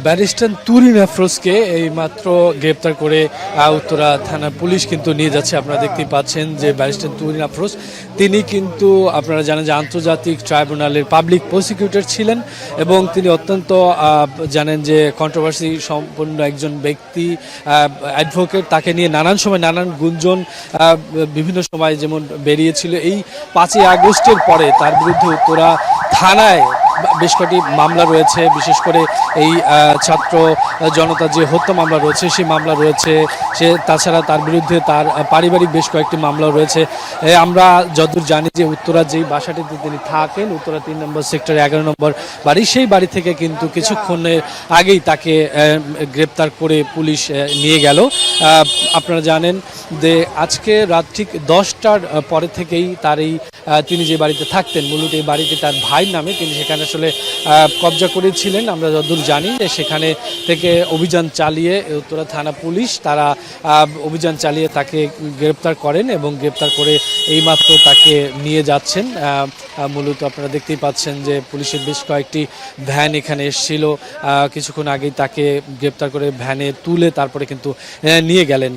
Barrister Turin আফরোজকে এইমাত্র গ্রেপ্তার করে উত্তরা থানার পুলিশ কিন্তু নিয়ে যাচ্ছে। আপনারা দেখতেই পাচ্ছেন যে ব্যারিস্টার তুরিন আফরোজ তিনি কিন্তু আপনারা জানেন যে আন্তর্জাতিক ট্রাইব্যুনালের পাবলিক প্রসিকিউটর ছিলেন এবং তিনি অত্যন্ত জানেন যে কন্ট্রোভার্সি সম্পন্ন একজন ব্যক্তি, অ্যাডভোকেট। তাকে নিয়ে নানান সময় নানান গুঞ্জন বিভিন্ন সময় যেমন বেরিয়েছিল। এই 5ই আগস্টের পরে তার বিরুদ্ধে উত্তরা থানায় বেশ কয়েকটি মামলা রয়েছে, বিশেষ করে এই ছাত্র জনতা যে হত্যা মামলা রয়েছে সেই মামলা রয়েছে। তাছাড়া তার বিরুদ্ধে তার পারিবারিক বেশ কয়েকটি মামলা রয়েছে। আমরা যতদূর জানি যে উত্তরা যেই বাসাটিতে তিনি থাকেন, উত্তরা 3 নম্বর সেক্টর 11 নম্বর বাড়ি, সেই বাড়ি থেকে কিন্তু কিছুক্ষণের আগেই তাকে গ্রেপ্তার করে পুলিশ নিয়ে গেল। আপনারা জানেন যে আজকে রাত ঠিক 10টার পরে থেকেই তার এই তিনি যে বাড়িতে থাকতেন, মূলত এই বাড়িতে তার ভাইয়ের নামে তিনি সেখানে আসলে কবজা করেছিলেন। আমরা যতদূর জানি যে সেখানে থেকে অভিযান চালিয়ে উত্তরা থানা পুলিশ তারা অভিযান চালিয়ে তাকে গ্রেপ্তার করেন এবং গ্রেপ্তার করে এইমাত্র তাকে নিয়ে যাচ্ছেন। মূলত আপনারা দেখতেই পাচ্ছেন যে পুলিশের বেশ কয়েকটি ভ্যান এখানে এসেছিল, কিছুক্ষণ আগেই তাকে গ্রেপ্তার করে ভ্যানে তুলে তারপরে কিন্তু নিয়ে গেলেন।